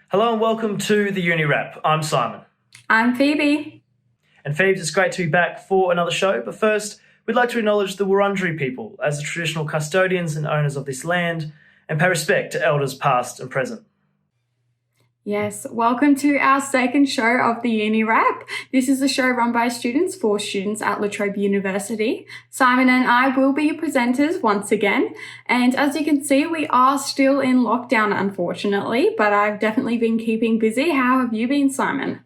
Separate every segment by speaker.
Speaker 1: Hello and welcome to the Uni Wrap. I'm Simon.
Speaker 2: I'm Phoebe.
Speaker 1: And Phoebe, it's great to be back for another show. But first, we'd like to acknowledge the Wurundjeri people as the traditional custodians and owners of this land and pay respect to elders past and present.
Speaker 2: Yes, welcome to our second show of the Uni Wrap. This is a show run by students for students at Trobe University. Simon and I will be your presenters once again. And as you can see, we are still in lockdown, unfortunately, but I've definitely been keeping busy. How have you been, Simon?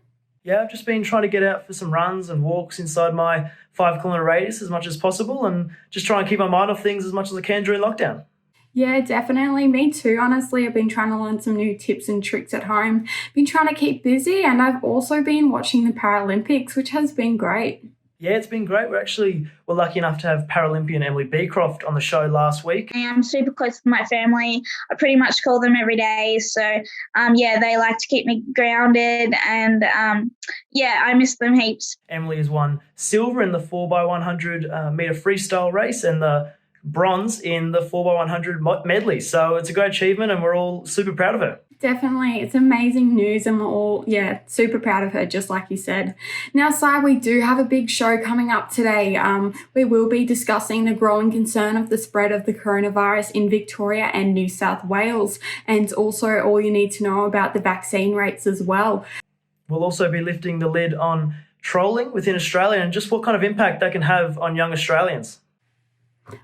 Speaker 1: Yeah, I've just been trying to get out for some runs and walks inside my 5-kilometre radius as much as possible and just try and keep my mind off things as much as I can during lockdown.
Speaker 2: Yeah, definitely. Me too. Honestly, I've been trying to learn some new tips and tricks at home. Been trying to keep busy, and I've also been watching the Paralympics, which has been great.
Speaker 1: Yeah, it's been great. We're lucky enough to have Paralympian Emily B Croft on the show last week.
Speaker 3: I'm super close to my family. I pretty much call them every day. So, they like to keep me grounded and, I miss them heaps.
Speaker 1: Emily has won silver in the 4x100 metre freestyle race and the bronze in the 4x100 medley. So it's a great achievement and we're all super proud of her.
Speaker 2: Definitely. It's amazing news and we're all, super proud of her, just like you said. Now, Si, we do have a big show coming up today. We will be discussing the growing concern of the spread of the coronavirus in Victoria and New South Wales, and also all you need to know about the vaccine rates as well.
Speaker 1: We'll also be lifting the lid on trolling within Australia and just what kind of impact that can have on young Australians.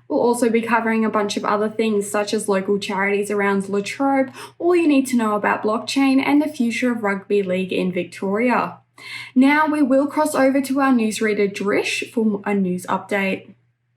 Speaker 2: We'll also be covering a bunch of other things such as local charities around La Trobe, all you need to know about blockchain and the future of rugby league in Victoria. Now we will cross over to our newsreader Drish for a news update.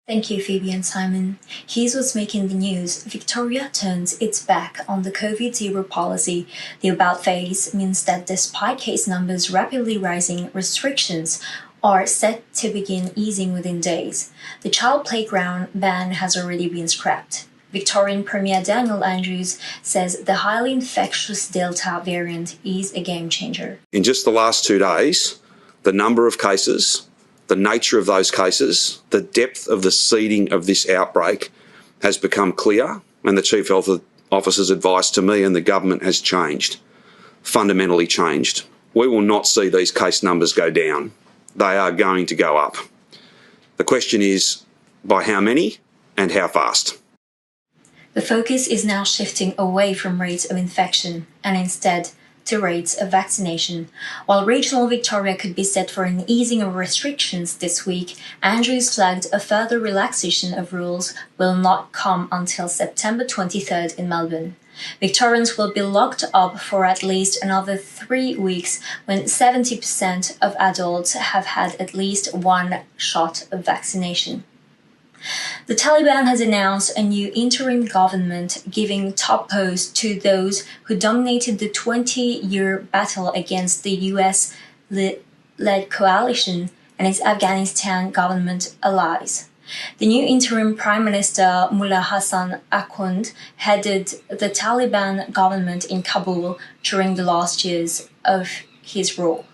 Speaker 4: Thank you, Phoebe and Simon. Here's what's making the news. Victoria turns its back on the COVID-0 policy. The about phase means that despite case numbers rapidly rising, restrictions are set to begin easing within days. The child playground ban has already been scrapped. Victorian Premier Daniel Andrews says the highly infectious Delta variant is a game changer.
Speaker 5: In just the last 2 days, the number of cases, the nature of those cases, the depth of the seeding of this outbreak has become clear, and the Chief Health Officer's advice to me and the government has changed, fundamentally changed. We will not see these case numbers go down. They are going to go up. The question is, by how many and how fast?
Speaker 4: The focus is now shifting away from rates of infection and instead to rates of vaccination. While regional Victoria could be set for an easing of restrictions this week, Andrews flagged a further relaxation of rules will not come until September 23rd in Melbourne. Victorians will be locked up for at least another 3 weeks when 70% of adults have had at least one shot of vaccination. The Taliban has announced a new interim government giving top posts to those who dominated the 20-year battle against the US-led coalition and its Afghanistan government allies. The new interim Prime Minister Mullah Hassan Akhund headed the Taliban government in Kabul during the last years of his rule.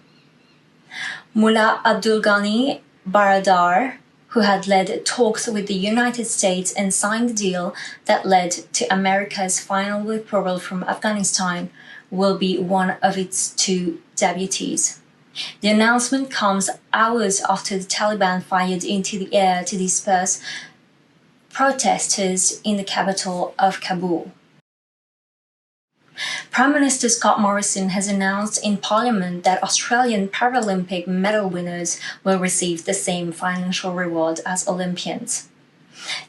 Speaker 4: Mullah Abdul Ghani Baradar, who had led talks with the United States and signed the deal that led to America's final withdrawal from Afghanistan, will be one of its 2 deputies. The announcement comes hours after the Taliban fired into the air to disperse protesters in the capital of Kabul. Prime Minister Scott Morrison has announced in Parliament that Australian Paralympic medal winners will receive the same financial reward as Olympians.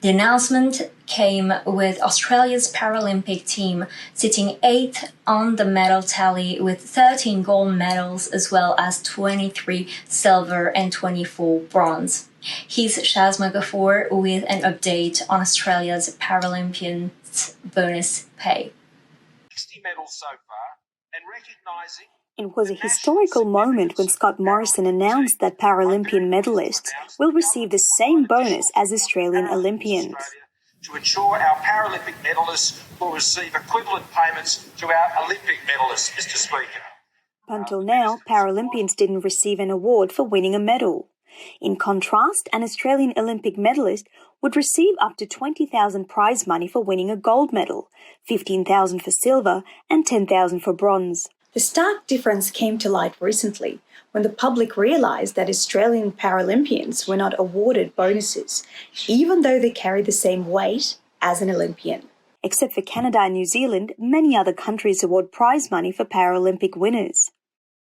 Speaker 4: The announcement came with Australia's Paralympic team sitting 8th on the medal tally with 13 gold medals as well as 23 silver and 24 bronze. Here's Shazma Ghafoor with an update on Australia's Paralympians bonus pay.
Speaker 6: 60 medals so far, and It was a historical moment when Scott Morrison announced that Paralympian medalists will receive the same bonus as Australian Olympians.
Speaker 7: To ensure our Paralympic medalists will receive equivalent payments to our Olympic medalists, Mr. Speaker.
Speaker 6: Up until now, Paralympians didn't receive an award for winning a medal. In contrast, an Australian Olympic medalist would receive up to $20,000 prize money for winning a gold medal, $15,000 for silver, and $10,000 for bronze. The stark difference came to light recently when the public realised that Australian Paralympians were not awarded bonuses, even though they carry the same weight as an Olympian. Except for Canada and New Zealand, many other countries award prize money for Paralympic winners.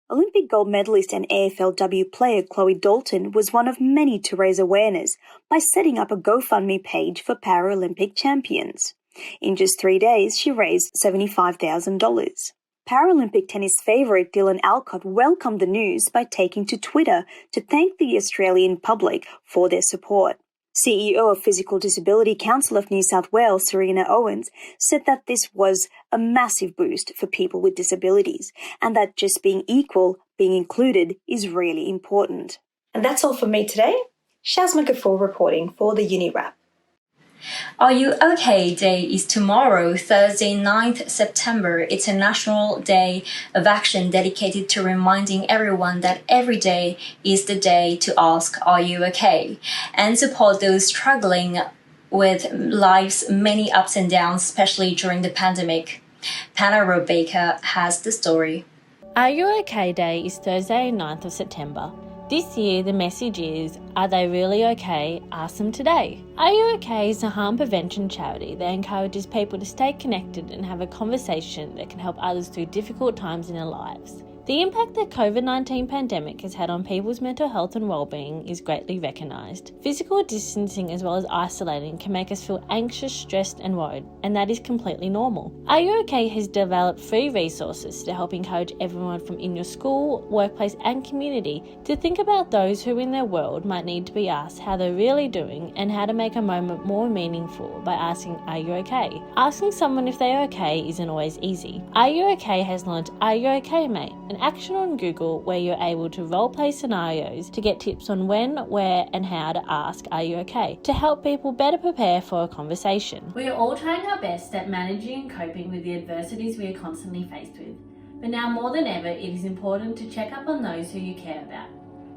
Speaker 6: Olympic gold medalist and AFLW player Chloe Dalton was one of many to raise awareness by setting up a GoFundMe page for Paralympic champions. In just 3 days, she raised $75,000. Paralympic tennis favourite Dylan Alcott welcomed the news by taking to Twitter to thank the Australian public for their support. CEO of Physical Disability Council of New South Wales, Serena Owens, said that this was a massive boost for people with disabilities and that just being equal, being included, is really important. And that's all for me today. Shazma Ghafoor reporting for the Uni Wrap.
Speaker 4: Are You OK Day is tomorrow, Thursday, 9th September. It's a national day of action dedicated to reminding everyone that every day is the day to ask, are you OK? And support those struggling with life's many ups and downs, especially during the pandemic. Panna Baker has the story.
Speaker 8: Are You OK Day is Thursday, 9th of September. This year, the message is, are they really okay? Ask them today. Are You OK is a harm prevention charity that encourages people to stay connected and have a conversation that can help others through difficult times in their lives. The impact that COVID-19 pandemic has had on people's mental health and well-being is greatly recognised. Physical distancing as well as isolating can make us feel anxious, stressed and worried, and that is completely normal. Are You OK has developed free resources to help encourage everyone from in your school, workplace and community to think about those who in their world might need to be asked how they're really doing and how to make a moment more meaningful by asking, are you okay? Asking someone if they're okay isn't always easy. Are You OK has launched Are You OK Mate? An action on Google where you're able to role-play scenarios to get tips on when, where and how to ask, are you okay? To help people better prepare for a conversation. We are all trying our best at managing and coping with the adversities we are constantly faced with. But now more than ever, it is important to check up on those who you care about.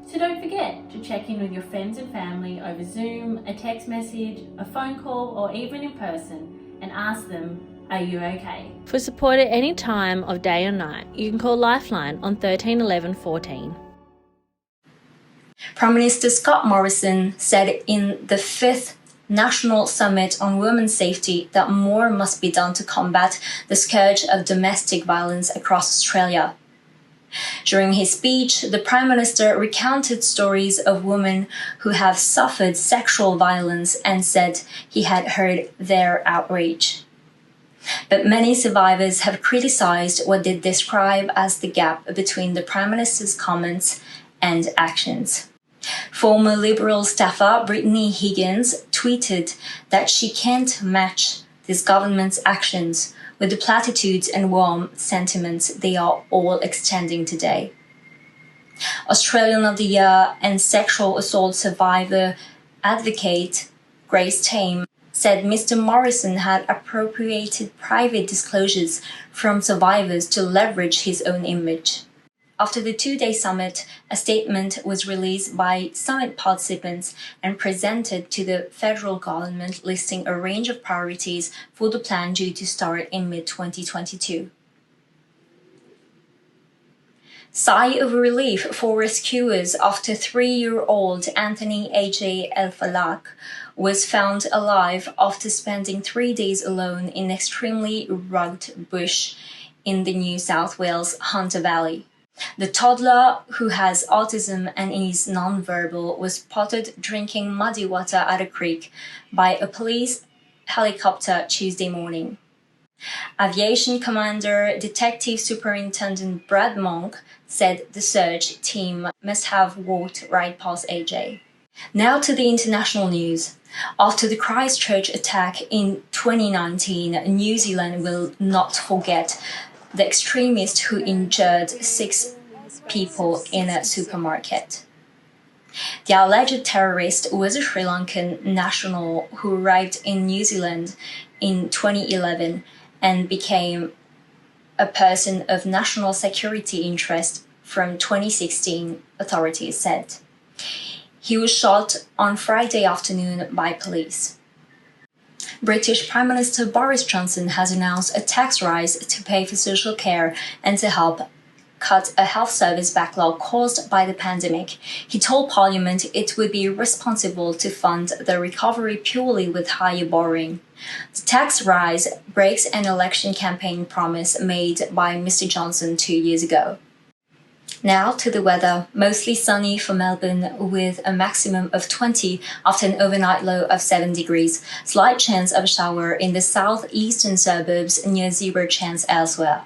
Speaker 8: So don't forget to check in with your friends and family over Zoom, a text message, a phone call or even in person and ask them, are you okay? For support at any time of day or night, you can call Lifeline on 13 11 14.
Speaker 4: Prime Minister Scott Morrison said in the 5th National Summit on Women's Safety that more must be done to combat the scourge of domestic violence across Australia. During his speech, the Prime Minister recounted stories of women who have suffered sexual violence and said he had heard their outrage. But many survivors have criticised what they describe as the gap between the Prime Minister's comments and actions. Former Liberal staffer Brittany Higgins tweeted that she can't match this government's actions with the platitudes and warm sentiments they are all extending today. Australian of the Year and sexual assault survivor advocate Grace Tame said Mr. Morrison had appropriated private disclosures from survivors to leverage his own image. After the 2-day summit, a statement was released by summit participants and presented to the federal government listing a range of priorities for the plan due to start in mid-2022. Sigh of relief for rescuers after 3-year-old Anthony A.J. El-Falak was found alive after spending 3 days alone in extremely rugged bush in the New South Wales Hunter Valley. The toddler, who has autism and is nonverbal, was spotted drinking muddy water at a creek by a police helicopter Tuesday morning. Aviation Commander Detective Superintendent Brad Monk said the search team must have walked right past AJ. Now to the international news. After the Christchurch attack in 2019, New Zealand will not forget the extremist who injured 6 people in a supermarket. The alleged terrorist was a Sri Lankan national who arrived in New Zealand in 2011 and became a person of national security interest from 2016, authorities said. He was shot on Friday afternoon by police. British Prime Minister Boris Johnson has announced a tax rise to pay for social care and to help cut a health service backlog caused by the pandemic. He told Parliament it would be irresponsible to fund the recovery purely with higher borrowing. The tax rise breaks an election campaign promise made by Mr. Johnson 2 years ago. Now to the weather. Mostly sunny for Melbourne with a maximum of 20 after an overnight low of 7 degrees. Slight chance of a shower in the southeastern suburbs, near zero chance elsewhere.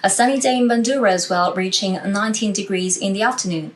Speaker 4: A sunny day in Bandura as well, reaching 19 degrees in the afternoon.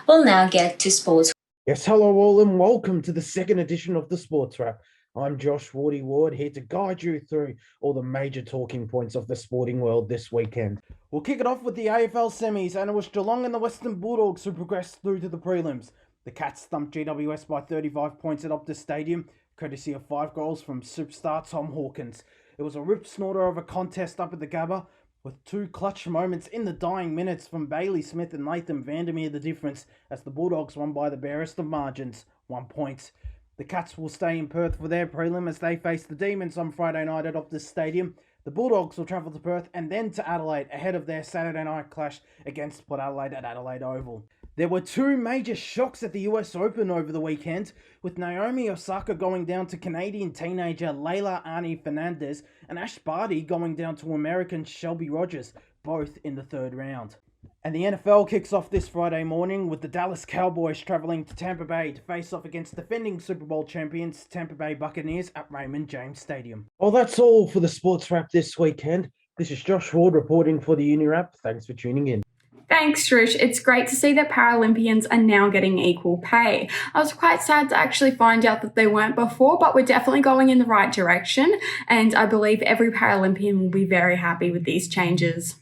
Speaker 4: We'll now get to sports.
Speaker 9: Yes, hello all and welcome to the second edition of the Sports Wrap. I'm Josh Wardy Ward, here to guide you through all the major talking points of the sporting world this weekend. We'll kick it off with the Afl Semis, and it was Geelong and the Western Bulldogs who progressed through to the prelims. The Cats thumped GWS by 35 points at Optus Stadium, courtesy of 5 goals from superstar Tom Hawkins. It was a rip snorter of a contest up at the Gabba, with 2 clutch moments in the dying minutes from Bailey Smith and Latham Vandermeer the difference, as the Bulldogs won by the barest of margins, 1 point. The Cats will stay in Perth for their prelim as they face the Demons on Friday night at Optus Stadium. The Bulldogs will travel to Perth and then to Adelaide ahead of their Saturday night clash against Port Adelaide at Adelaide Oval. There were 2 major shocks at the US Open over the weekend, with Naomi Osaka going down to Canadian teenager Leila Arnie Fernandez and Ash Barty going down to American Shelby Rogers, both in the 3rd round. And the NFL kicks off this Friday morning with the Dallas Cowboys travelling to Tampa Bay to face off against defending Super Bowl champions Tampa Bay Buccaneers at Raymond James Stadium. Well, that's all for the Sports Wrap this weekend. This is Josh Ward reporting for the Uni Wrap. Thanks for tuning in.
Speaker 2: Thanks, Trish. It's great to see that Paralympians are now getting equal pay. I was quite sad to actually find out that they weren't before, but we're definitely going in the right direction, and I believe every Paralympian will be very happy with these changes.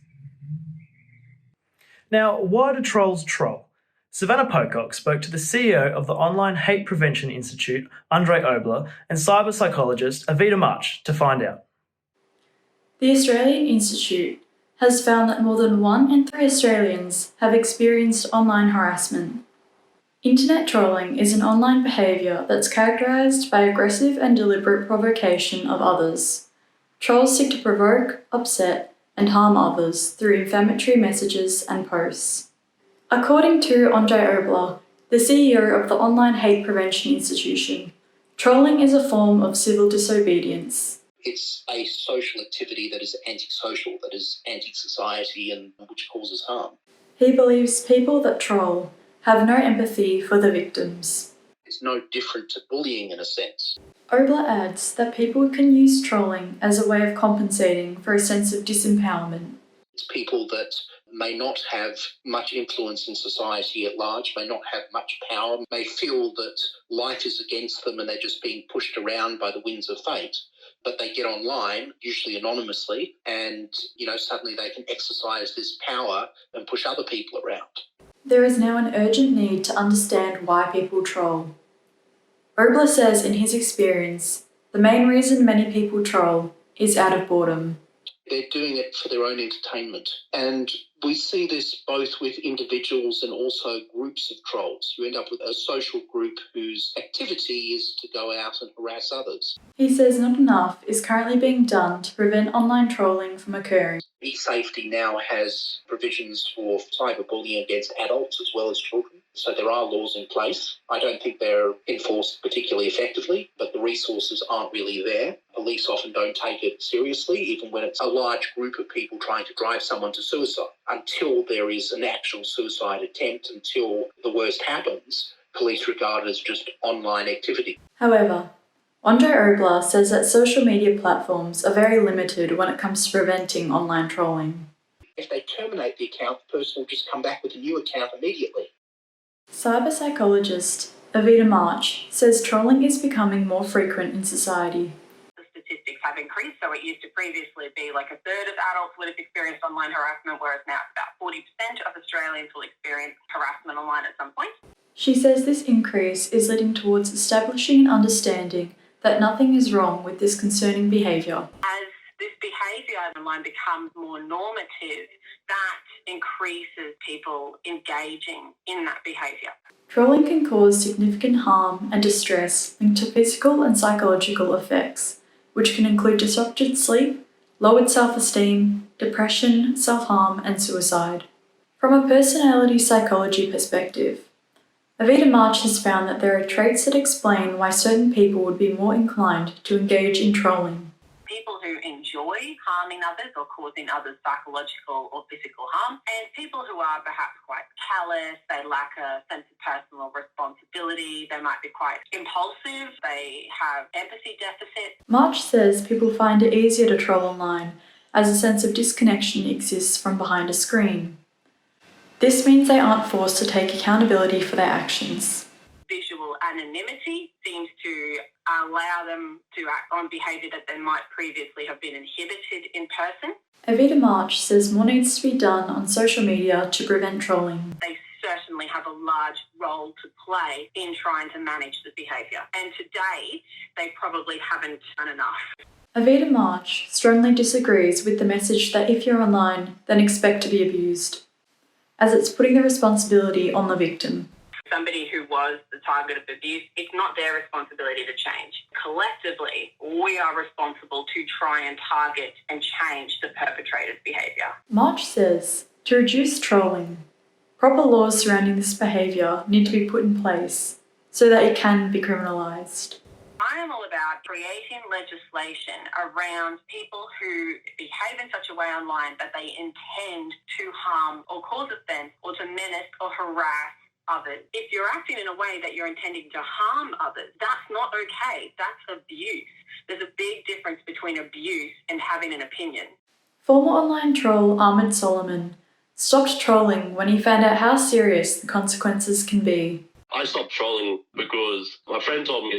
Speaker 1: Now, why do trolls troll? Savannah Pocock spoke to the CEO of the Online Hate Prevention Institute, Andre Obler, and cyber psychologist Avita March to find out.
Speaker 10: The Australian Institute has found that more than 1 in 3 Australians have experienced online harassment. Internet trolling is an online behaviour that's characterised by aggressive and deliberate provocation of others. Trolls seek to provoke, upset, and harm others through inflammatory messages and posts. According to Andre Obler, the CEO of the Online Hate Prevention Institution, trolling is a form of civil disobedience.
Speaker 11: It's a social activity that is antisocial, that is anti-society and which causes harm.
Speaker 10: He believes people that troll have no empathy for the victims.
Speaker 11: It's no different to bullying in a sense.
Speaker 10: Obler adds that people can use trolling as a way of compensating for a sense of disempowerment.
Speaker 11: It's people that may not have much influence in society at large, may not have much power, may feel that life is against them and they're just being pushed around by the winds of fate. But they get online, usually anonymously, and, suddenly they can exercise this power and push other people around.
Speaker 10: There is now an urgent need to understand why people troll. Obler says in his experience, the main reason many people troll is out of boredom.
Speaker 11: They're doing it for their own entertainment. And we see this both with individuals and also groups of trolls. You end up with a social group whose activity is to go out and harass others.
Speaker 10: He says not enough is currently being done to prevent online trolling from occurring.
Speaker 11: eSafety now has provisions for cyberbullying against adults as well as children. So there are laws in place. I don't think they're enforced particularly effectively, but the resources aren't really there. Police often don't take it seriously, even when it's a large group of people trying to drive someone to suicide. Until there is an actual suicide attempt, until the worst happens, police regard it as just online activity.
Speaker 10: However, Andre Obler says that social media platforms are very limited when it comes to preventing online trolling.
Speaker 11: If they terminate the account, the person will just come back with a new account immediately.
Speaker 10: Cyber psychologist Avita March says trolling is becoming more frequent in society.
Speaker 12: The statistics have increased. So it used to previously be like a third of adults would have experienced online harassment, whereas now it's about 40% of Australians will experience harassment online at some point.
Speaker 10: She says this increase is leading towards establishing an understanding that nothing is wrong with this concerning behaviour.
Speaker 12: As this behaviour online becomes more normative, that increases people engaging in that behaviour.
Speaker 10: Trolling can cause significant harm and distress linked to physical and psychological effects, which can include disrupted sleep, lowered self-esteem, depression, self-harm and suicide. From a personality psychology perspective, Avita March has found that there are traits that explain why certain people would be more inclined to engage in trolling.
Speaker 12: People who enjoy harming others or causing others psychological or physical harm, and people who are perhaps quite callous, they lack a sense of personal responsibility, they might be quite impulsive, they have empathy deficit.
Speaker 10: March says people find it easier to troll online as a sense of disconnection exists from behind a screen. This means they aren't forced to take accountability for their actions.
Speaker 12: Visual anonymity seems to allow them to act on behaviour that they might previously have been inhibited in person.
Speaker 10: Avita March says more needs to be done on social media to prevent trolling.
Speaker 12: They certainly have a large role to play in trying to manage the behaviour, and to date they probably haven't done enough.
Speaker 10: Avita March strongly disagrees with the message that if you're online, then expect to be abused, as it's putting the responsibility on the victim.
Speaker 12: Somebody who was the target of abuse, it's not their responsibility to change. Collectively, we are responsible to try and target and change the perpetrator's behaviour.
Speaker 10: March says to reduce trolling, proper laws surrounding this behaviour need to be put in place so that it can be criminalised.
Speaker 12: I am all about creating legislation around people who behave in such a way online that they intend to harm or cause offence or to menace or harass others. If you're acting in a way that you're intending to harm others, that's not okay. That's abuse. There's a big difference between abuse and having an opinion.
Speaker 10: Former online troll Ahmed Solomon stopped trolling when he found out how serious the consequences can be.
Speaker 13: I stopped trolling because my friend told me,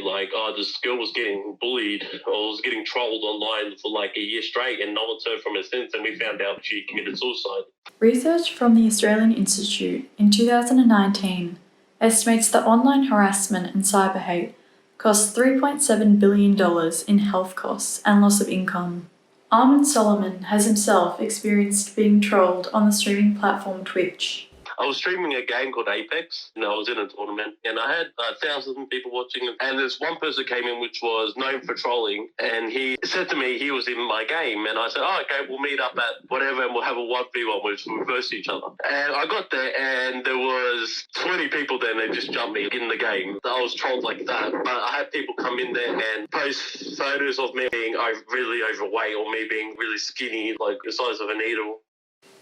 Speaker 13: this girl was getting bullied or was getting trolled online for a year straight and no one's heard from her since, and we found out she committed suicide. Research from the Australian Institute in 2019 estimates that online harassment and cyber hate costs $3.7 billion in health costs and loss of income. Ahmed Solomon has himself experienced being trolled on the streaming platform Twitch. I was streaming a game called Apex, and I was in a tournament, and I had thousands of people watching it. And there's one person came in which was known for trolling, and he said to me he was in my game, and I said, "Oh, okay, we'll meet up at whatever, and we'll have a 1v1, which will reverse each other." And I got there, and there was 20 people there, and they just jumped me in the game. I was trolled like that, but I had people come in there and post photos of me being really overweight or me being really skinny, like the size of a needle.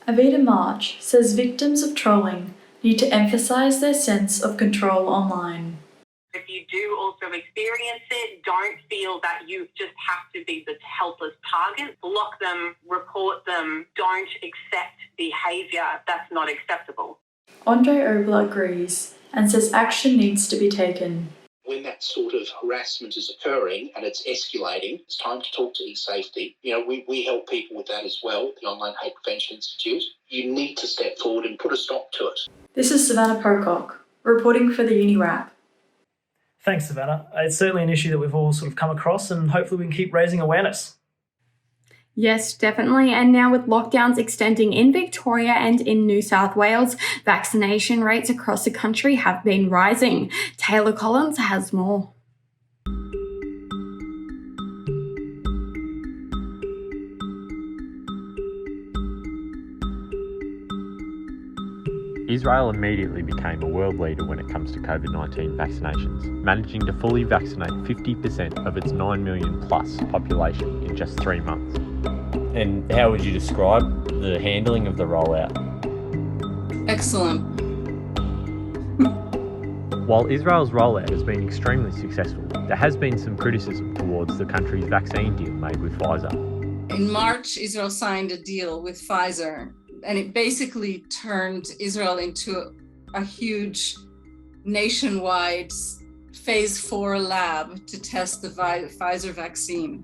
Speaker 13: Avita March says victims of trolling need to emphasise their sense of control online.
Speaker 12: If you do also experience it, don't feel that you just have to be this helpless target. Block them, report them, don't accept behaviour that's not acceptable.
Speaker 10: Andre Obler agrees and says action needs to be taken.
Speaker 11: When that sort of harassment is occurring and it's escalating, it's time to talk to eSafety. We help people with that as well, the Online Hate Prevention Institute. You need to step forward and put a stop to it.
Speaker 10: This is Savannah Pocock, reporting for the Uni Wrap.
Speaker 1: Thanks, Savannah. It's certainly an issue that we've all sort of come across, and hopefully we can keep raising awareness.
Speaker 2: Yes, definitely. And now with lockdowns extending in Victoria and in New South Wales, vaccination rates across the country have been rising. Taylor Collins has more.
Speaker 14: Israel immediately became a world leader when it comes to COVID-19 vaccinations, managing to fully vaccinate 50% of its 9 million plus population in just 3 months.
Speaker 15: And how would you describe the handling of the rollout?
Speaker 16: Excellent.
Speaker 14: While Israel's rollout has been extremely successful, there has been some criticism towards the country's vaccine deal made with Pfizer.
Speaker 16: In March, Israel signed a deal with Pfizer, and it basically turned Israel into a huge nationwide phase 4 lab to test the Pfizer vaccine.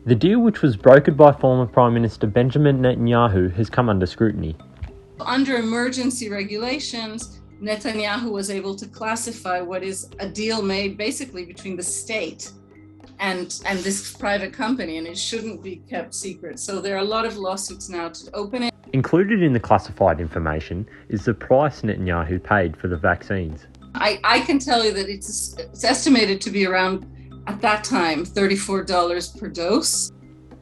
Speaker 14: The deal, which was brokered by former Prime Minister Benjamin Netanyahu, has come under scrutiny.
Speaker 16: Under emergency regulations, Netanyahu was able to classify what is a deal made basically between the state and this private company, and it shouldn't be kept secret. So there are a lot of lawsuits now to open it.
Speaker 14: Included in the classified information is the price Netanyahu paid for the vaccines.
Speaker 16: I can tell you that it's estimated to be around, at that time, $34 per dose.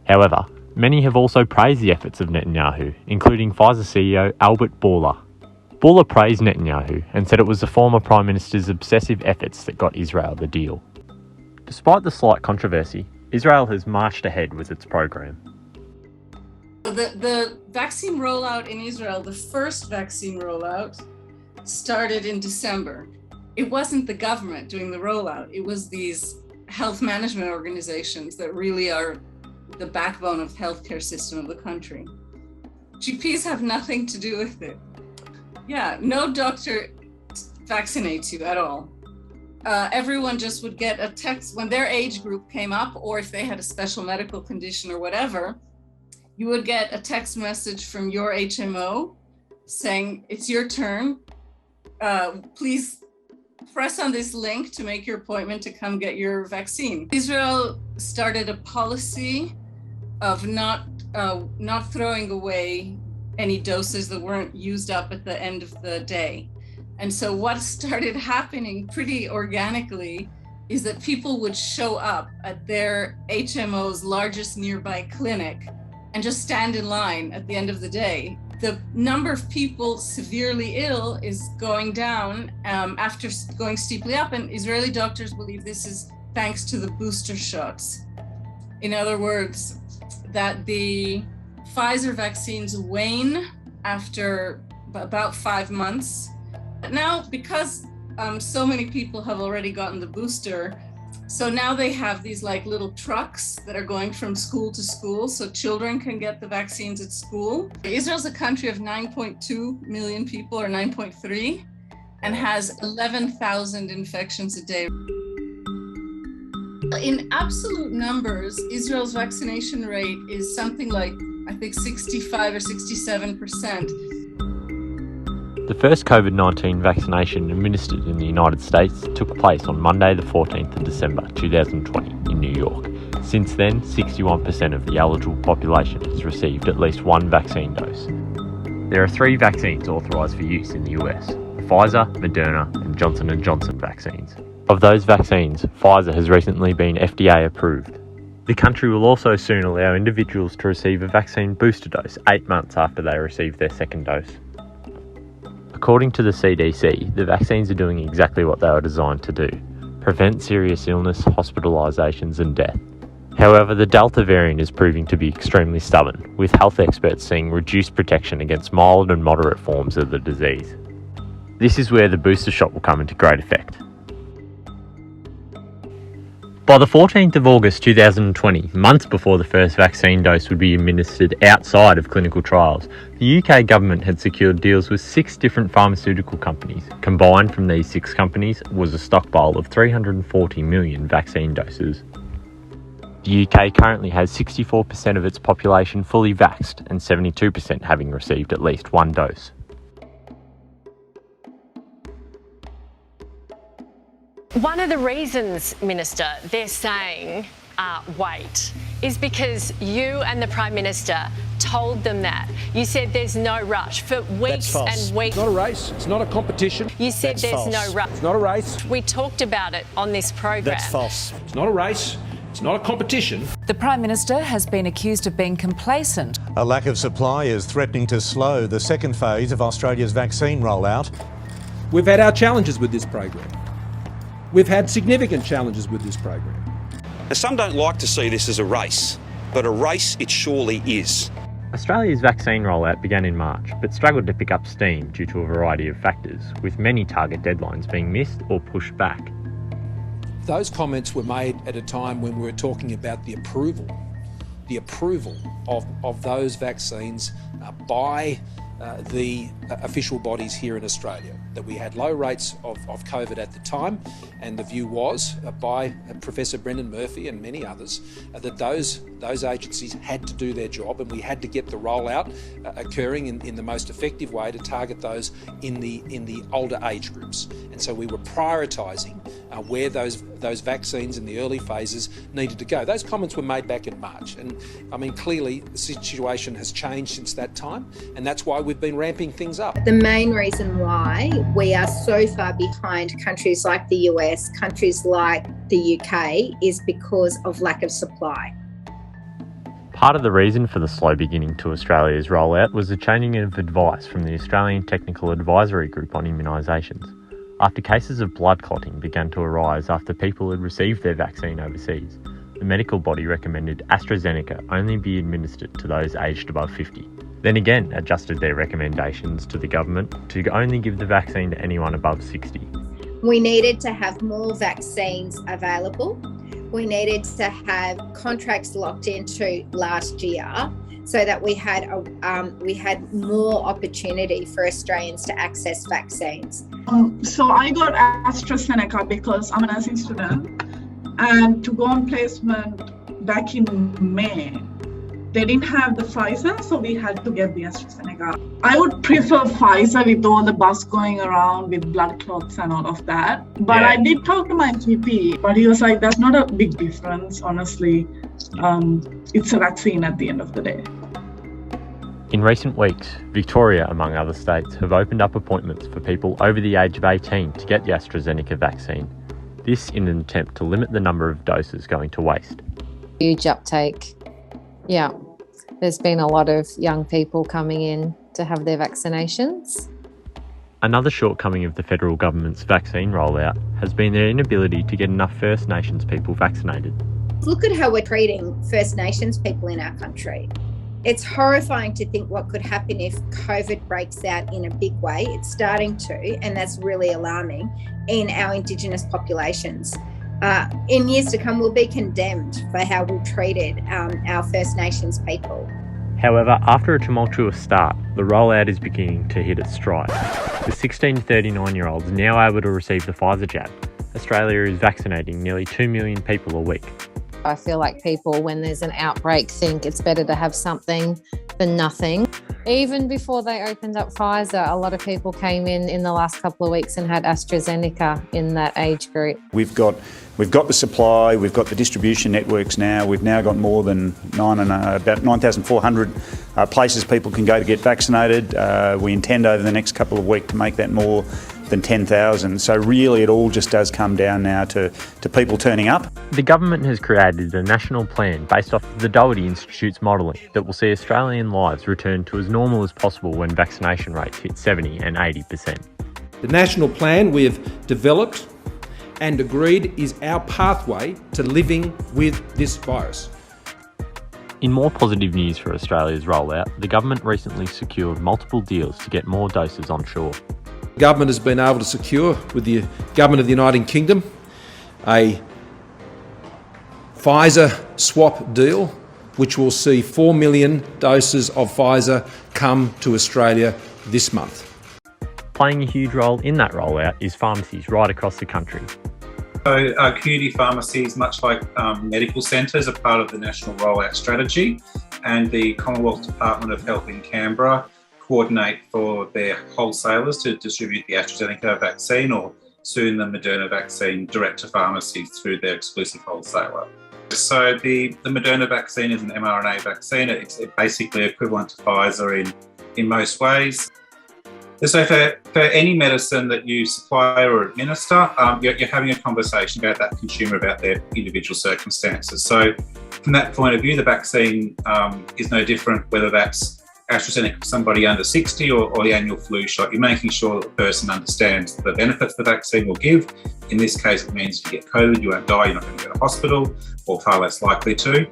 Speaker 14: However, many have also praised the efforts of Netanyahu, including Pfizer CEO Albert Bourla. Bourla praised Netanyahu and said it was the former Prime Minister's obsessive efforts that got Israel the deal. Despite the slight controversy, Israel has marched ahead with its program.
Speaker 16: The vaccine rollout in Israel, the first vaccine rollout, started in December. It wasn't the government doing the rollout. It was these health management organizations that really are the backbone of the healthcare system of the country. GPs have nothing to do with it. Yeah, no doctor vaccinates you at all. Everyone just would get a text when their age group came up, or if they had a special medical condition or whatever, you would get a text message from your HMO saying, it's your turn. Please press on this link to make your appointment to come get your vaccine. Israel started a policy of not throwing away any doses that weren't used up at the end of the day. And so what started happening pretty organically is that people would show up at their HMO's largest nearby clinic and just stand in line at the end of the day. The number of people severely ill is going down after going steeply up, and Israeli doctors believe this is thanks to the booster shots. In other words, that the Pfizer vaccines wane after about 5 months. Now, because so many people have already gotten the booster, so now they have these like little trucks that are going from school to school so children can get the vaccines at school. Israel's a country of 9.2 million people, or 9.3, and has 11,000 infections a day. In absolute numbers, Israel's vaccination rate is something like, I think, 65 or 67%.
Speaker 14: The first COVID-19 vaccination administered in the United States took place on Monday the 14th of December 2020 in New York. Since then, 61% of the eligible population has received at least one vaccine dose. There are 3 vaccines authorised for use in the US: the Pfizer, Moderna and Johnson & Johnson vaccines. Of those vaccines, Pfizer has recently been FDA approved. The country will also soon allow individuals to receive a vaccine booster dose 8 months after they receive their second dose. According to the CDC, the vaccines are doing exactly what they were designed to do: prevent serious illness, hospitalisations and death. However, the Delta variant is proving to be extremely stubborn, with health experts seeing reduced protection against mild and moderate forms of the disease. This is where the booster shot will come into great effect. By the 14th of August 2020, months before the first vaccine dose would be administered outside of clinical trials, the UK government had secured deals with 6 different pharmaceutical companies. Combined from these 6 companies was a stockpile of 340 million vaccine doses. The UK currently has 64% of its population fully vaxxed and 72% having received at least one dose.
Speaker 17: One of the reasons, Minister, they're saying wait is because you and the Prime Minister told them that. You said there's no rush for weeks and weeks.
Speaker 18: It's not a race. It's not a competition.
Speaker 17: You said there's no rush.
Speaker 18: It's not a race.
Speaker 17: We talked about it on this program.
Speaker 18: That's false. It's not a race. It's not a competition.
Speaker 19: The Prime Minister has been accused of being complacent.
Speaker 20: A lack of supply is threatening to slow the second phase of Australia's vaccine rollout.
Speaker 18: We've had our challenges with this program. We've had significant challenges with this program.
Speaker 5: Now, some don't like to see this as a race, but a race it surely is.
Speaker 14: Australia's vaccine rollout began in March, but struggled to pick up steam due to a variety of factors, with many target deadlines being missed or pushed back.
Speaker 18: Those comments were made at a time when we were talking about the approval of those vaccines by the official bodies here in Australia, that we had low rates of COVID at the time, and the view was by Professor Brendan Murphy and many others that those agencies had to do their job, and we had to get the rollout occurring in the most effective way to target those in the older age groups. And so we were prioritising where those vaccines in the early phases needed to go. Those comments were made back in March, and I mean, clearly the situation has changed since that time, and that's why we've been ramping things up.
Speaker 21: The main reason why we are so far behind countries like the US, countries like the UK, is because of lack of supply.
Speaker 14: Part of the reason for the slow beginning to Australia's rollout was the changing of advice from the Australian Technical Advisory Group on immunisations, after cases of blood clotting began to arise after people had received their vaccine overseas. The medical body recommended AstraZeneca only be administered to those aged above 50. Then again adjusted their recommendations to the government to only give the vaccine to anyone above 60.
Speaker 21: We needed to have more vaccines available. We needed to have contracts locked into last year so that we had more opportunity for Australians to access vaccines.
Speaker 22: So I got AstraZeneca because I'm a nursing student, and to go on placement back in May, they didn't have the Pfizer, so we had to get the AstraZeneca. I would prefer Pfizer with all the buzz going around with blood clots and all of that. But I did talk to my GP, but he was like, that's not a big difference, honestly. It's a vaccine at the end of the day.
Speaker 14: In recent weeks, Victoria, among other states, have opened up appointments for people over the age of 18 to get the AstraZeneca vaccine. This in an attempt to limit the number of doses going to waste.
Speaker 23: Huge uptake. Yeah, there's been a lot of young people coming in to have their vaccinations.
Speaker 14: Another shortcoming of the federal government's vaccine rollout has been their inability to get enough First Nations people vaccinated.
Speaker 21: Look at how we're treating First Nations people in our country. It's horrifying to think what could happen if COVID breaks out in a big way. It's starting to, and that's really alarming, in our Indigenous populations. In years to come, we'll be condemned for how we treated our First Nations people.
Speaker 14: However, after a tumultuous start, the rollout is beginning to hit its stride, with 16 to 39-year-olds now able to receive the Pfizer jab. Australia is vaccinating nearly 2 million people a week.
Speaker 23: I feel like people, when there's an outbreak, think it's better to have something than nothing. Even before they opened up Pfizer, a lot of people came in the last couple of weeks and had AstraZeneca in that age group.
Speaker 24: We've got the supply, we've got the distribution networks now. We've now got more than about 9,400 places people can go to get vaccinated. We intend over the next couple of weeks to make that more than 10,000. So really it all just does come down now to people turning up.
Speaker 14: The government has created a national plan based off of the Doherty Institute's modelling that will see Australian lives return to as normal as possible when vaccination rates hit 70 and 80%.
Speaker 18: The national plan we have developed and agreed is our pathway to living with this virus.
Speaker 14: In more positive news for Australia's rollout, the government recently secured multiple deals to get more doses onshore.
Speaker 18: The government has been able to secure with the government of the United Kingdom a Pfizer swap deal, which will see 4 million doses of Pfizer come to Australia this month.
Speaker 14: Playing a huge role in that rollout is pharmacies right across the country.
Speaker 25: So community pharmacies, much like medical centres, are part of the national rollout strategy, and the Commonwealth Department of Health in Canberra coordinate for their wholesalers to distribute the AstraZeneca vaccine, or soon the Moderna vaccine, direct to pharmacies through their exclusive wholesaler. So the Moderna vaccine is an mRNA vaccine. It's basically equivalent to Pfizer in most ways. So for any medicine that you supply or administer, you're having a conversation about that consumer, about their individual circumstances. So from that point of view, the vaccine is no different whether that's AstraZeneca for somebody under 60 or the annual flu shot. You're making sure that the person understands the benefits the vaccine will give. In this case, it means if you get COVID, you won't die, you're not going to go to hospital, or far less likely to.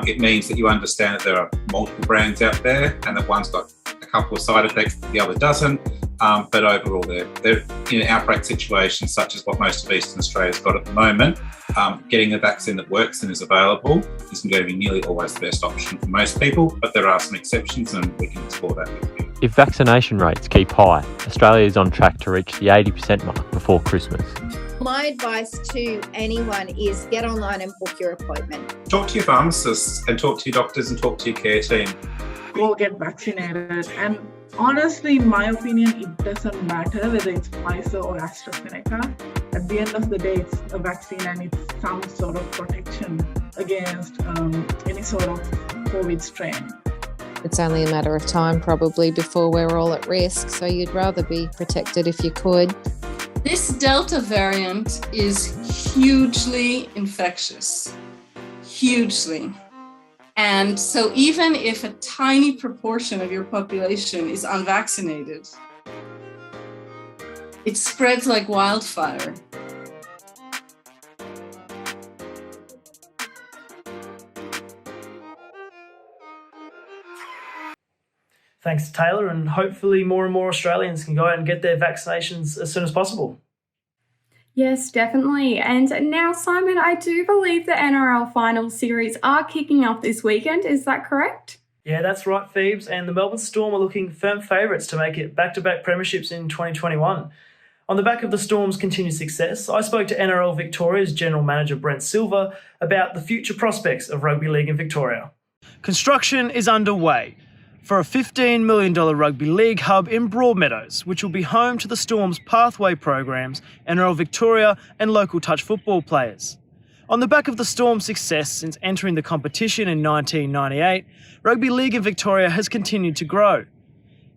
Speaker 25: It means that you understand that there are multiple brands out there and that one's got a couple of side effects that the other doesn't. But overall, they're in an outbreak situation such as what most of Eastern Australia's got at the moment. Getting a vaccine that works and is available isn't going to be nearly always the best option for most people, but there are some exceptions and we can explore that with you.
Speaker 14: If vaccination rates keep high, Australia is on track to reach the 80% mark before Christmas.
Speaker 21: My advice to anyone is get online and book your appointment.
Speaker 25: Talk to your pharmacists and talk to your doctors and talk to your care team.
Speaker 22: Go get vaccinated. And honestly, in my opinion, it doesn't matter whether it's Pfizer or AstraZeneca. At the end of the day, it's a vaccine and it's some sort of protection against any sort of COVID strain.
Speaker 23: It's only a matter of time probably before we're all at risk, so you'd rather be protected if you could.
Speaker 16: This Delta variant is hugely infectious, hugely. And so even if a tiny proportion of your population is unvaccinated, it spreads like wildfire.
Speaker 1: Thanks to Taylor, and hopefully more and more Australians can go out and get their vaccinations as soon as possible.
Speaker 2: Yes, definitely. And now, Simon, I do believe the Nrl Finals Series are kicking off this weekend. Is that correct?
Speaker 1: Yeah, that's right, Phoebes. And the Melbourne Storm are looking firm favourites to make it back-to-back premierships in 2021. On the back of the Storm's continued success, I spoke to NRL Victoria's General Manager Brent Silver about the future prospects of rugby league in Victoria. Construction is underway for a $15 million rugby league hub in Broadmeadows, which will be home to the Storm's pathway programs, NRL Victoria and local touch football players. On the back of the Storm's success since entering the competition in 1998, rugby league in Victoria has continued to grow.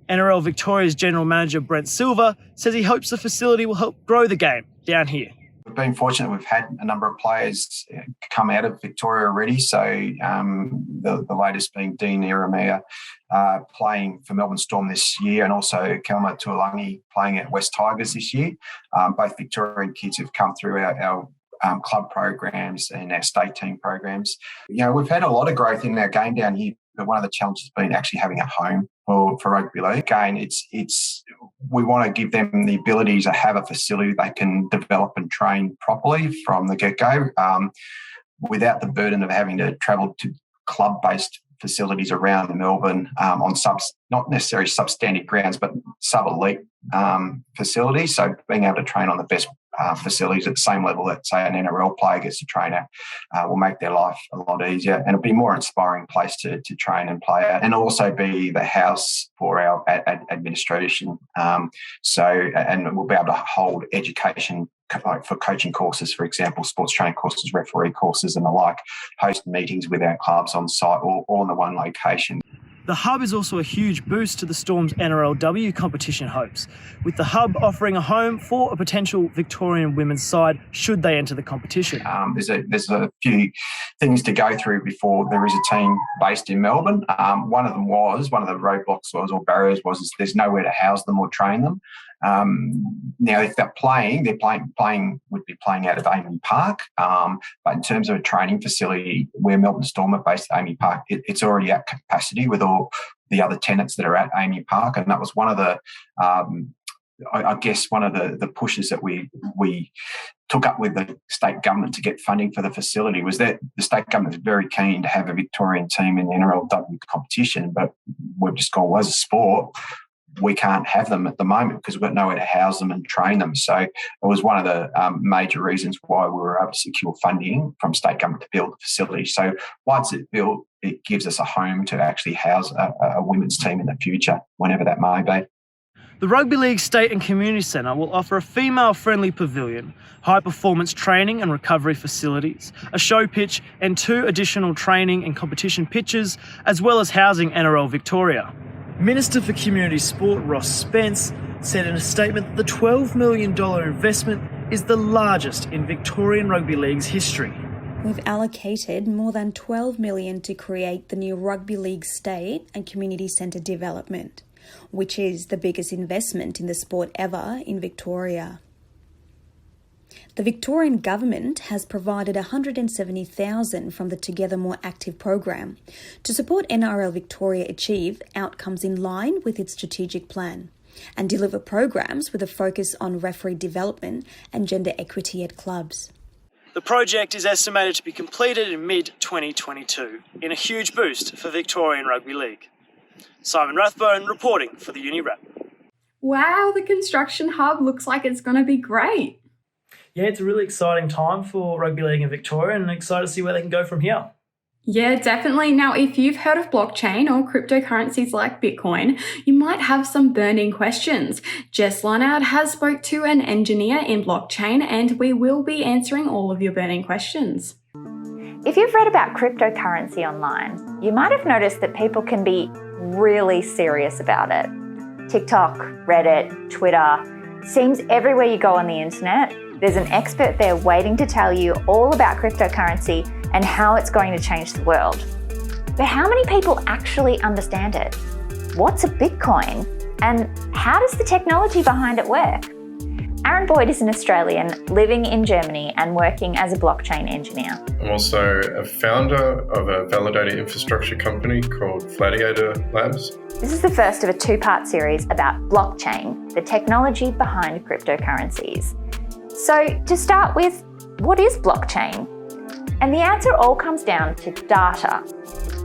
Speaker 1: NRL Victoria's General Manager Brent Silver says he hopes the facility will help grow the game down here.
Speaker 3: We've been fortunate. We've had a number of players come out of Victoria already. So the latest being Dean Ieremia playing for Melbourne Storm this year, and also Kelma Tuolangi playing at West Tigers this year. Both Victorian kids have come through our club programs and our state team programs. You know, we've had a lot of growth in our game down here, but one of the challenges has been actually having a home for rugby league. Again, we want to give them the ability to have a facility they can develop and train properly from the get-go without the burden of having to travel to club-based facilities around Melbourne on not necessarily substandard grounds, but sub-elite facilities. So being able to train on the best facilities at the same level that, say, an NRL player gets to train at will make their life a lot easier, and it'll be a more inspiring place to train and play at, and also be the house for our administration. And we'll be able to hold education, like for coaching courses, for example, sports training courses, referee courses and the like, host meetings with our clubs on site, all in the one location.
Speaker 1: The hub is also a huge boost to the Storm's NRLW competition hopes, with the hub offering a home for a potential Victorian women's side should they enter the competition.
Speaker 3: There's a few things to go through before there is a team based in Melbourne. One of the roadblocks or barriers was there's nowhere to house them or train them. Now, if they're playing would be playing out of Amy Park. But in terms of a training facility, where Melbourne Storm are based at Amy Park, it's already at capacity with all the other tenants that are at Amy Park, and that was one of the one of the pushes that we took up with the state government to get funding for the facility, was that the state government is very keen to have a Victorian team in the NRLW competition, but we've just gone, well, as a sport, we can't have them at the moment because we've got nowhere to house them and train them. So it was one of the major reasons why we were able to secure funding from state government to build the facility. So once it's built, it gives us a home to actually house a women's team in the future, whenever that may be.
Speaker 1: The Rugby League State and Community Centre will offer a female-friendly pavilion, high-performance training and recovery facilities, a show pitch and 2 additional training and competition pitches, as well as housing NRL Victoria. Minister for Community Sport Ross Spence said in a statement that the $12 million investment is the largest in Victorian Rugby League's history.
Speaker 4: We've allocated more than $12 million to create the new Rugby League State and Community Centre development, which is the biggest investment in the sport ever in Victoria. The Victorian Government has provided $170,000 from the Together More Active program to support NRL Victoria achieve outcomes in line with its strategic plan and deliver programs with a focus on referee development and gender equity at clubs.
Speaker 1: The project is estimated to be completed in mid-2022, in a huge boost for Victorian Rugby League. Simon Rathbone reporting for the Uni Wrap.
Speaker 2: Wow, the construction hub looks like it's going to be great.
Speaker 1: Yeah, it's a really exciting time for rugby league in Victoria and excited to see where they can go from here.
Speaker 2: Yeah, definitely. Now, if you've heard of blockchain or cryptocurrencies like Bitcoin, you might have some burning questions. Jess Lonout has spoke to an engineer in blockchain and we will be answering all of your burning questions.
Speaker 6: If you've read about cryptocurrency online, you might have noticed that people can be really serious about it. TikTok, Reddit, Twitter, seems everywhere you go on the internet, there's an expert there waiting to tell you all about cryptocurrency and how it's going to change the world. But how many people actually understand it? What's a Bitcoin? And how does the technology behind it work? Aaron Boyd is an Australian living in Germany and working as a blockchain engineer.
Speaker 7: I'm also a founder of a validator infrastructure company called Gladiator Labs.
Speaker 6: This is the first of a two-part series about blockchain, the technology behind cryptocurrencies. So to start with, what is blockchain? And the answer all comes down to data.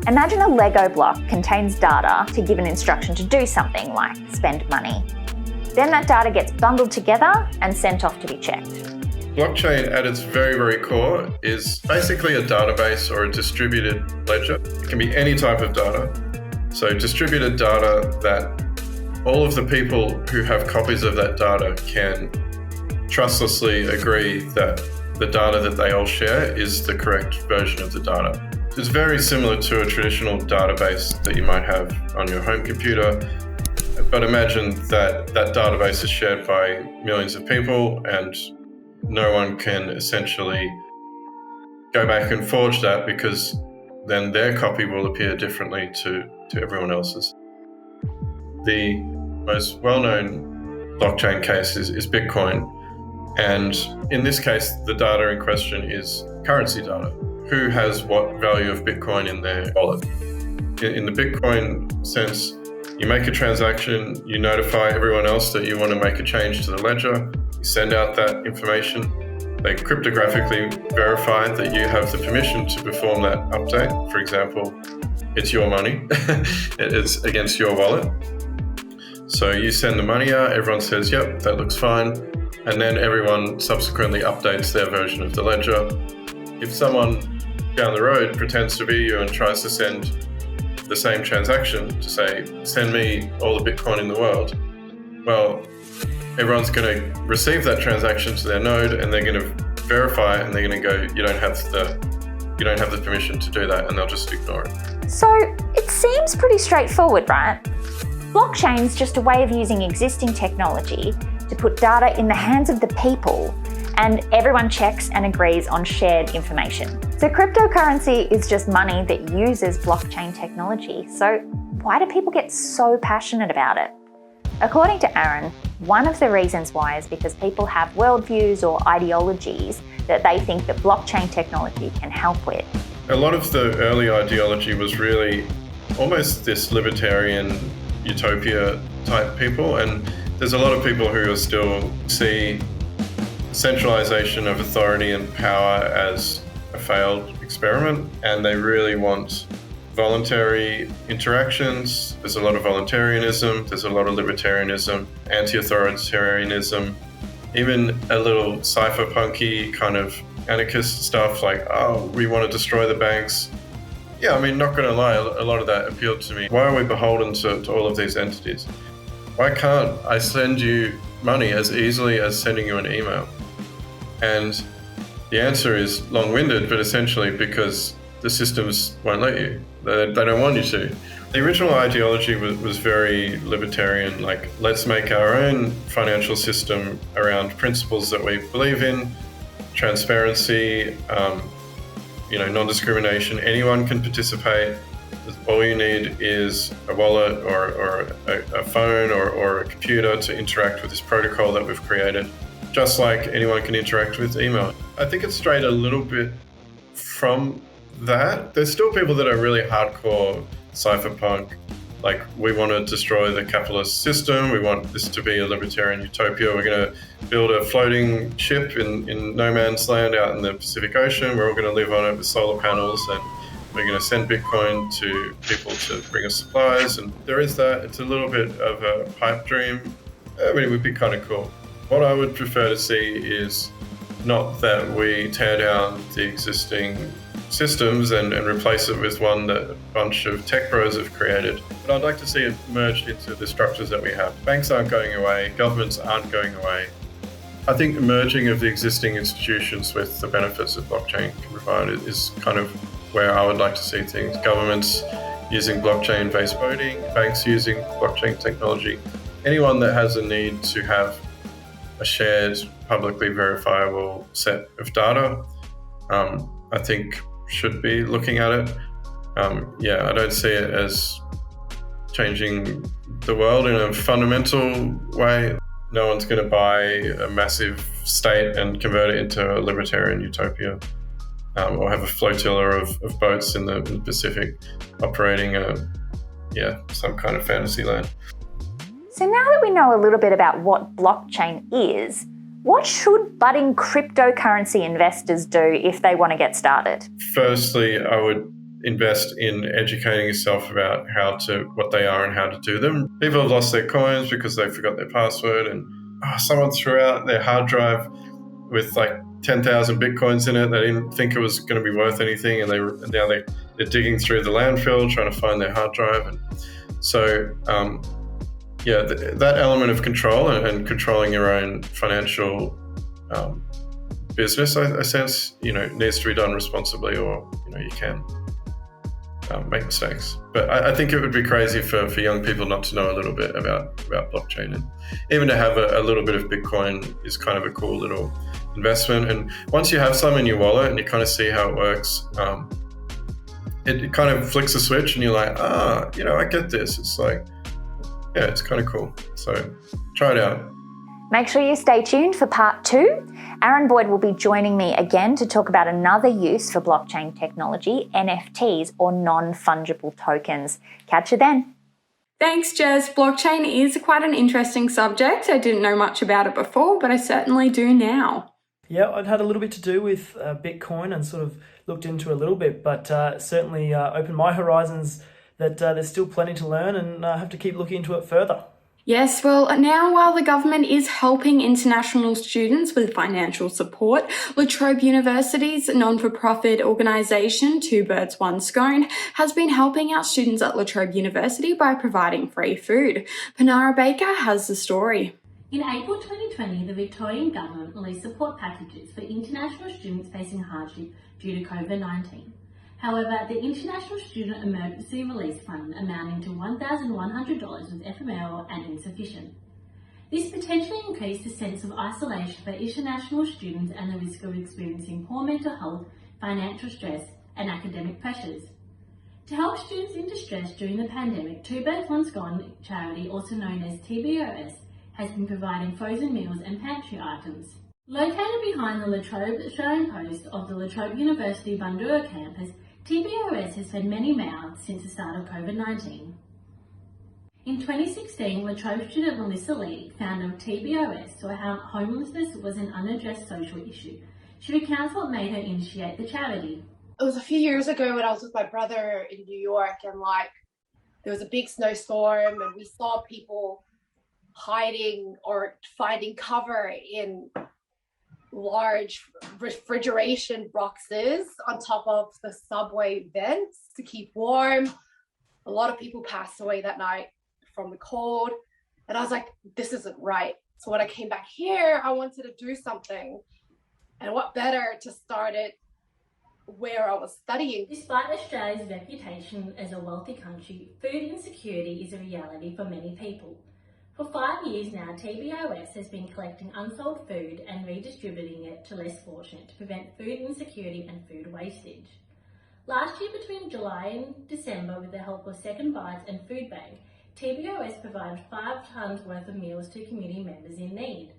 Speaker 6: Imagine a Lego block contains data to give an instruction to do something like spend money. Then that data gets bundled together and sent off to be checked.
Speaker 7: Blockchain at its very, very core is basically a database or a distributed ledger. It can be any type of data. So distributed data that all of the people who have copies of that data can trustlessly agree that the data that they all share is the correct version of the data. It's very similar to a traditional database that you might have on your home computer, but imagine that that database is shared by millions of people and no one can essentially go back and forge that because then their copy will appear differently to everyone else's. The most well-known blockchain case is Bitcoin. And in this case, the data in question is currency data. Who has what value of Bitcoin in their wallet? In the Bitcoin sense, you make a transaction, you notify everyone else that you want to make a change to the ledger, you send out that information, they cryptographically verify that you have the permission to perform that update. For example, it's your money, it's against your wallet. So you send the money out, everyone says, yep, that looks fine. And then everyone subsequently updates their version of the ledger. If someone down the road pretends to be you and tries to send the same transaction to say, send me all the Bitcoin in the world, well, everyone's going to receive that transaction to their node and they're going to verify it and they're going to go, you don't have the permission to do that, and they'll just ignore it.
Speaker 6: So it seems pretty straightforward, right? Blockchain's just a way of using existing technology to put data in the hands of the people and everyone checks and agrees on shared information. So cryptocurrency is just money that uses blockchain technology. So why do people get so passionate about it? According to Aaron, one of the reasons why is because people have worldviews or ideologies that they think that blockchain technology can help with.
Speaker 7: A lot of the early ideology was really almost this libertarian utopia type people, and there's a lot of people who still see centralization of authority and power as a failed experiment, and they really want voluntary interactions. There's a lot of voluntarism, there's a lot of libertarianism, anti-authoritarianism, even a little cypherpunky kind of anarchist stuff like, oh, we want to destroy the banks. Yeah, I mean, not going to lie, a lot of that appealed to me. Why are we beholden to all of these entities? Why can't I send you money as easily as sending you an email? And the answer is long-winded, but essentially because the systems won't let you. They don't want you to. The original ideology was very libertarian, like, let's make our own financial system around principles that we believe in, transparency, non-discrimination. Anyone can participate. All you need is a wallet or a phone or a computer to interact with this protocol that we've created, just like anyone can interact with email. I think it's strayed a little bit from that. There's still people that are really hardcore cypherpunk, like, we want to destroy the capitalist system, we want this to be a libertarian utopia, we're going to build a floating ship in no man's land out in the Pacific Ocean, we're all going to live on it with solar panels, and We're going to send Bitcoin to people to bring us supplies, and there is that. It's a little bit of a pipe dream. I mean, it would be kind of cool. What I would prefer to see is not that we tear down the existing systems and replace it with one that a bunch of tech bros have created. But I'd like to see it merged into the structures that we have. Banks aren't going away, governments aren't going away. I think the merging of the existing institutions with the benefits that blockchain can provide is kind of where I would like to see things. Governments using blockchain-based voting, banks using blockchain technology. Anyone that has a need to have a shared, publicly verifiable set of data, I think should be looking at it. I don't see it as changing the world in a fundamental way. No one's going to buy a massive state and convert it into a libertarian utopia, or have a flotilla of boats in the Pacific operating some kind of fantasy land.
Speaker 6: So now that we know a little bit about what blockchain is, what should budding cryptocurrency investors do if they want to get started?
Speaker 7: Firstly, I would invest in educating yourself about what they are and how to do them. People have lost their coins because they forgot their password, and someone threw out their hard drive with like 10,000 Bitcoins in it. They didn't think it was going to be worth anything, and now they're digging through the landfill trying to find their hard drive. And so, that element of control and controlling your own financial business, I sense, needs to be done responsibly, or you can make mistakes. But I think it would be crazy for young people not to know a little bit about blockchain, and even to have a little bit of Bitcoin is kind of a cool little investment. And once you have some in your wallet and you kind of see how it works, it kind of flicks a switch and you're like, I get this. It's like, yeah, it's kind of cool. So try it out.
Speaker 6: Make sure you stay tuned for part 2. Aaron Boyd will be joining me again to talk about another use for blockchain technology, NFTs, or non-fungible tokens. Catch you then.
Speaker 2: Thanks, Jez. Blockchain is quite an interesting subject. I didn't know much about it before, but I certainly do now.
Speaker 1: Yeah, I'd had a little bit to do with Bitcoin and sort of looked into it a little bit, but certainly opened my horizons that there's still plenty to learn, and I have to keep looking into it further.
Speaker 2: Yes, well, now while the government is helping international students with financial support, La Trobe University's non-for-profit organisation, Two Birds One Scone, has been helping out students at La Trobe University by providing free food. Panara Baker has the story.
Speaker 8: In April 2020, the Victorian Government released support packages for international students facing hardship due to COVID-19. However, the International Student Emergency Release Fund amounting to $1,100 was ephemeral and insufficient. This potentially increased the sense of isolation for international students and the risk of experiencing poor mental health, financial stress, and academic pressures. To help students in distress during the pandemic, Two Birds One Scone charity, also known as TBOS, has been providing frozen meals and pantry items. Located behind the La Trobe Australian Post of the La Trobe University Bundoora campus, TBOS has fed many mouths since the start of COVID-19. In 2016, La Trobe student Melissa Lee, founder of TBOS, saw how homelessness was an unaddressed social issue. She recounts what made her initiate the charity.
Speaker 9: It was a few years ago when I was with my brother in New York, and there was a big snowstorm, and we saw people hiding or finding cover in large refrigeration boxes on top of the subway vents to keep warm. A lot of people passed away that night from the cold, and I was like, this isn't right. So when I came back here, I wanted to do something, and what better to start it where I was studying.
Speaker 8: Despite Australia's reputation as a wealthy country, food insecurity is a reality for many people. For 5 years now, TBOS has been collecting unsold food and redistributing it to less fortunate to prevent food insecurity and food wastage. Last year, between July and December, with the help of Second Bites and Food Bank, TBOS provided 5 tonnes worth of meals to community members in need.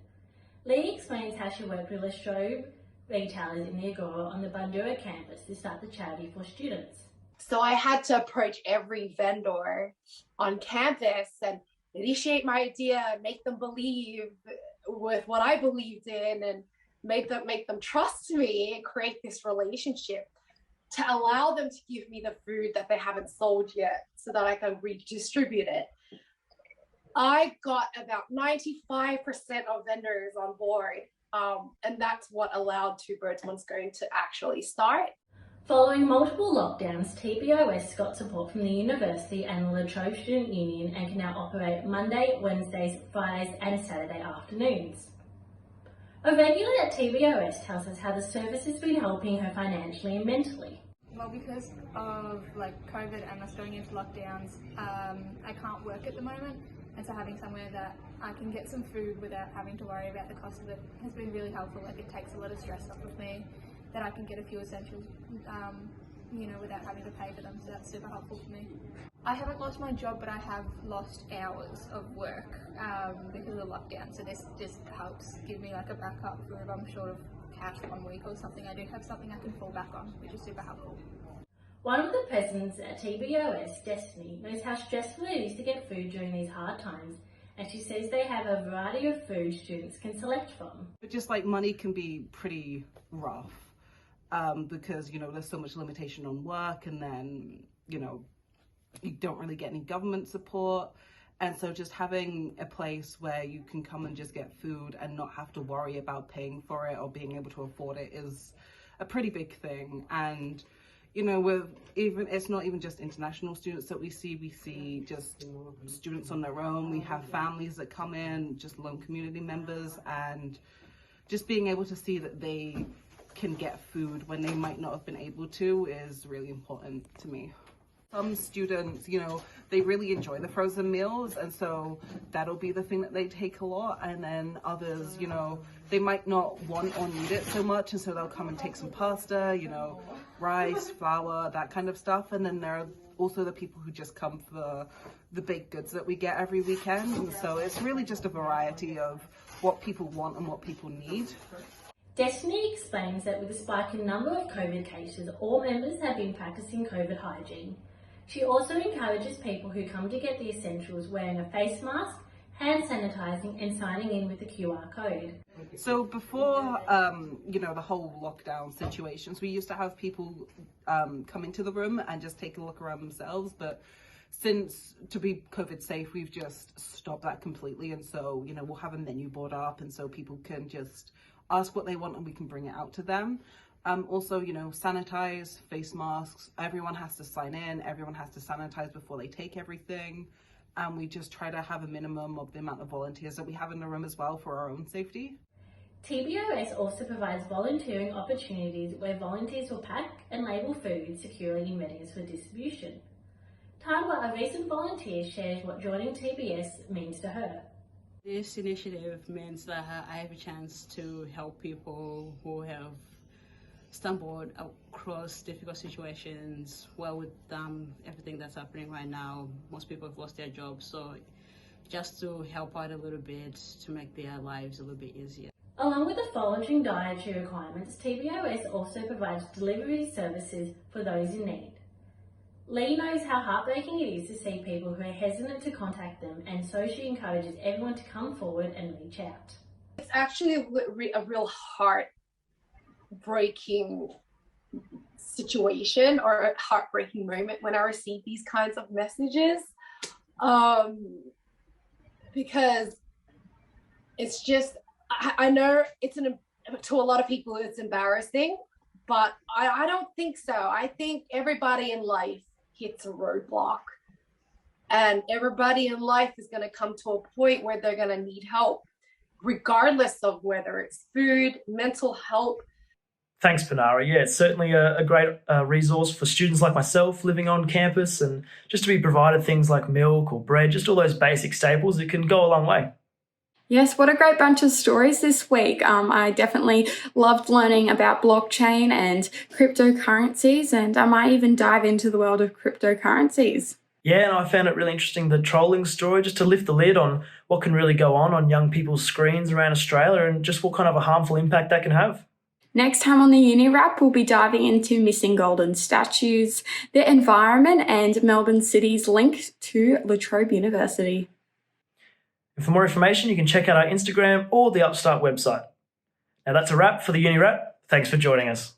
Speaker 8: Lee explains how she worked with La Trobe retailers in the Agora on the Bundoora campus to start the charity for students.
Speaker 9: So I had to approach every vendor on campus and initiate my idea and make them believe with what I believed in, and make them trust me and create this relationship to allow them to give me the food that they haven't sold yet so that I can redistribute it. I got about 95% of vendors on board, and that's what allowed Two Birds One Scone to actually start.
Speaker 8: Following multiple lockdowns, TBOS got support from the university and the La Trobe Student Union and can now operate Monday, Wednesdays, Fridays and Saturday afternoons. A regular at TBOS tells us how the service has been helping her financially and mentally.
Speaker 10: Well, because of COVID and us going into lockdowns, I can't work at the moment, and so having somewhere that I can get some food without having to worry about the cost of it has been really helpful. It takes a lot of stress off of me, that I can get a few essentials, without having to pay for them, so that's super helpful for me. I haven't lost my job, but I have lost hours of work because of the lockdown, so this just helps give me a backup for if I'm short of cash 1 week or something. I do have something I can fall back on, which is super helpful.
Speaker 8: One of the presidents at TBOS, Destiny, knows how stressful it is to get food during these hard times, and she says they have a variety of food students can select from.
Speaker 11: But just money can be pretty rough because, there's so much limitation on work, and then, you don't really get any government support. And so just having a place where you can come and just get food and not have to worry about paying for it or being able to afford it is a pretty big thing. And it's not even just international students that we see just students on their own. We have families that come in, just lone community members, and just being able to see that they can get food when they might not have been able to is really important to me. Some students, they really enjoy the frozen meals, and so that'll be the thing that they take a lot. And then others, they might not want or need it so much, and so they'll come and take some pasta, rice, flour, that kind of stuff. And then there are also the people who just come for the baked goods that we get every weekend. And so it's really just a variety of what people want and what people need.
Speaker 8: Destiny explains that with a spike in number of COVID cases, all members have been practicing COVID hygiene. She also encourages people who come to get the essentials wearing a face mask, hand sanitising and signing in with the QR code.
Speaker 11: So before, the whole lockdown situations, we used to have people come into the room and just take a look around themselves. But since, to be COVID safe, we've just stopped that completely. And so, we'll have a menu board up, and so people can just ask what they want and we can bring it out to them. Also, sanitize, face masks, everyone has to sign in, everyone has to sanitize before they take everything. And we just try to have a minimum of the amount of volunteers that we have in the room as well for our own safety.
Speaker 8: TBOS also provides volunteering opportunities where volunteers will pack and label food securely in readiness for distribution. Taiwa, a recent volunteer, shares what joining TBS means to her.
Speaker 12: This initiative means that I have a chance to help people who have stumbled across difficult situations. Well, with everything that's happening right now, most people have lost their jobs, so just to help out a little bit to make their lives a little bit easier.
Speaker 8: Along with the following dietary requirements, TBOS also provides delivery services for those in need. Lee knows how heartbreaking it is to see people who are hesitant to contact them, and so she encourages everyone to come forward and reach out.
Speaker 9: It's actually a real heartbreaking situation or a heartbreaking moment when I receive these kinds of messages, because it's just, I know to a lot of people it's embarrassing, but I don't think so. I think everybody in life hits a roadblock, and everybody in life is going to come to a point where they're going to need help, regardless of whether it's food, mental health.
Speaker 1: Thanks, Panara. Yeah, it's certainly a great resource for students like myself living on campus, and just to be provided things like milk or bread, just all those basic staples, it can go a long way.
Speaker 2: Yes, what a great bunch of stories this week. I definitely loved learning about blockchain and cryptocurrencies, and I might even dive into the world of cryptocurrencies.
Speaker 1: Yeah, and I found it really interesting, the trolling story, just to lift the lid on what can really go on young people's screens around Australia and just what kind of a harmful impact that can have.
Speaker 2: Next time on the Uni Wrap, we'll be diving into missing golden statues, the environment, and Melbourne City's link to La Trobe University.
Speaker 1: And for more information, you can check out our Instagram or the Upstart website. Now that's a wrap for the Uni Wrap. Thanks for joining us.